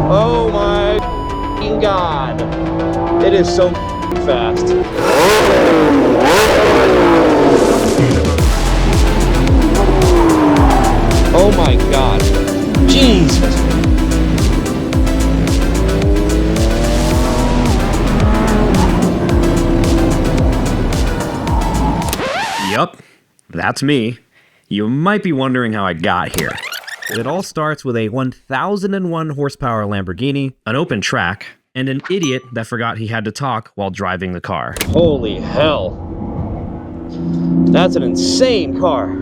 Oh my God. It is so fast. Oh my God. Jesus. Yup, that's me. You might be wondering how I got here. It all starts with a 1001 horsepower Lamborghini, an open track, and an idiot that forgot he had to talk while driving the car. Holy hell. That's an insane car.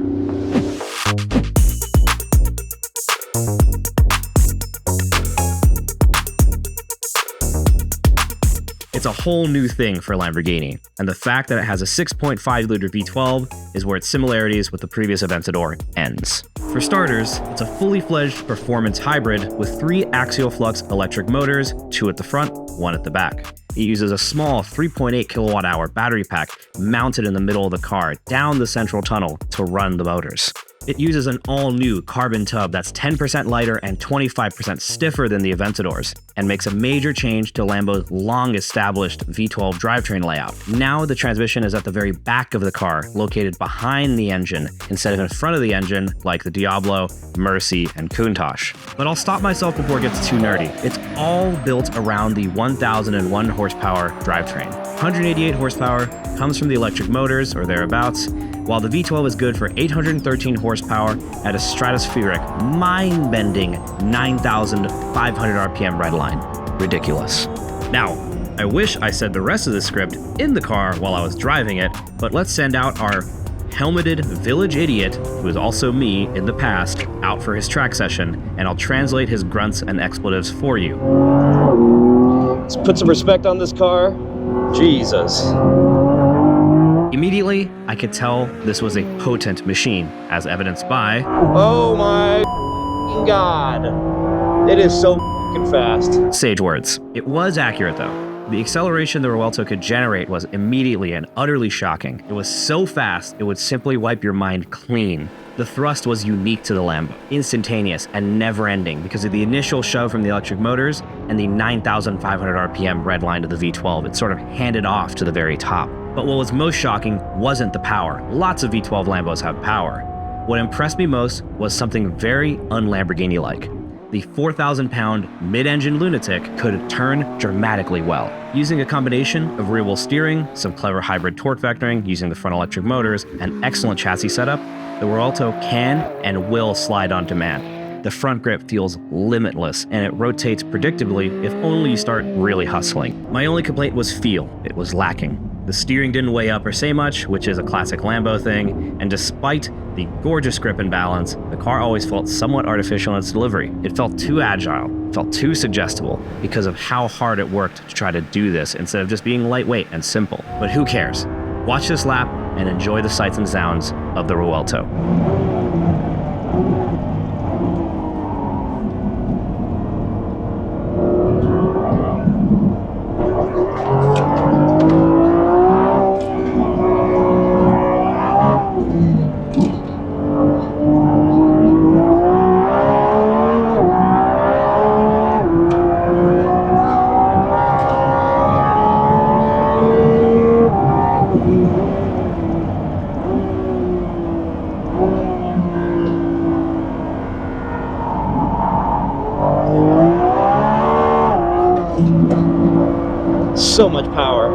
It's a whole new thing for Lamborghini, and the fact that it has a 6.5-liter V12 is where its similarities with the previous Aventador ends. For starters, it's a fully fledged performance hybrid with 3 axial flux electric motors, 2 at the front, 1 at the back. It uses a small 3.8 kilowatt-hour battery pack mounted in the middle of the car down the central tunnel to run the motors. It uses an all-new carbon tub that's 10% lighter and 25% stiffer than the Aventadors, and makes a major change to Lambo's long-established V12 drivetrain layout. Now the transmission is at the very back of the car, located behind the engine, instead of in front of the engine like the Diablo, Mercy, and Countach. But I'll stop myself before it gets too nerdy. It's all built around the 1001 horsepower drivetrain. 188 horsepower comes from the electric motors, or thereabouts, while the V12 is good for 813 horsepower at a stratospheric, mind-bending 9,500 RPM redline. Ridiculous. Now, I wish I said the rest of the script in the car while I was driving it, but let's send out our helmeted village idiot, who is also me in the past, out for his track session, and I'll translate his grunts and expletives for you. Let's put some respect on this car. Jesus. Immediately, I could tell this was a potent machine, as evidenced by... Oh my God. It is so fast. Sage words. It was accurate though. The acceleration the Revuelto could generate was immediately and utterly shocking. It was so fast, it would simply wipe your mind clean. The thrust was unique to the Lambo, instantaneous and never-ending because of the initial shove from the electric motors and the 9,500 RPM redline to the V12. It sort of handed off to the very top. But what was most shocking wasn't the power. Lots of V12 Lambos have power. What impressed me most was something very un-Lamborghini-like. The 4,000-pound mid-engine lunatic could turn dramatically well. Using a combination of rear-wheel steering, some clever hybrid torque vectoring using the front electric motors, and excellent chassis setup, the Revuelto can and will slide on demand. The front grip feels limitless, and it rotates predictably if only you start really hustling. My only complaint was feel. It was lacking. The steering didn't weigh up or say much, which is a classic Lambo thing, and despite the gorgeous grip and balance, the car always felt somewhat artificial in its delivery. It felt too agile, felt too suggestible because of how hard it worked to try to do this instead of just being lightweight and simple. But who cares? Watch this lap and enjoy the sights and sounds of the Revuelto. So much power.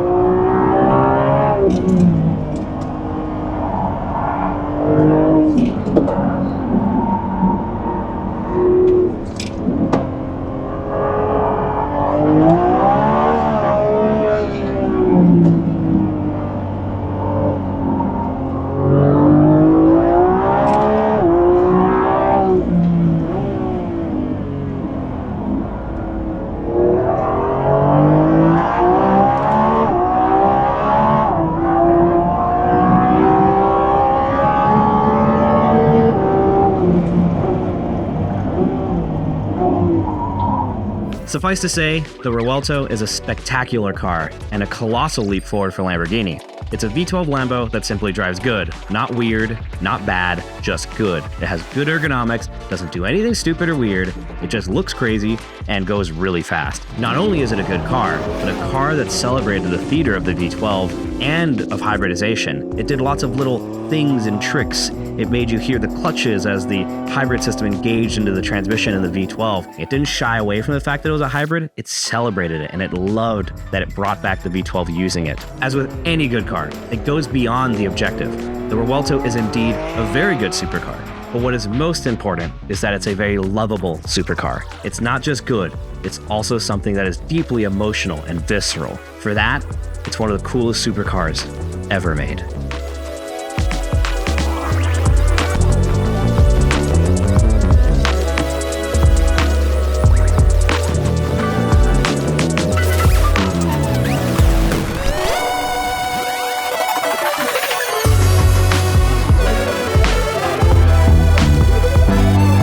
Suffice to say, the Revuelto is a spectacular car and a colossal leap forward for Lamborghini. It's a V12 Lambo that simply drives good. Not weird, not bad, just good. It has good ergonomics, doesn't do anything stupid or weird, it just looks crazy, and goes really fast. Not only is it a good car, but a car that celebrated the theater of the V12 and of hybridization. It did lots of little things and tricks. It made you hear the clutches as the hybrid system engaged into the transmission in the V12. It didn't shy away from the fact that it was a hybrid, it celebrated it, and it loved that it brought back the V12 using it. As with any good car, it goes beyond the objective. The Revuelto is indeed a very good supercar, but what is most important is that it's a very lovable supercar. It's not just good, it's also something that is deeply emotional and visceral. For that, it's one of the coolest supercars ever made.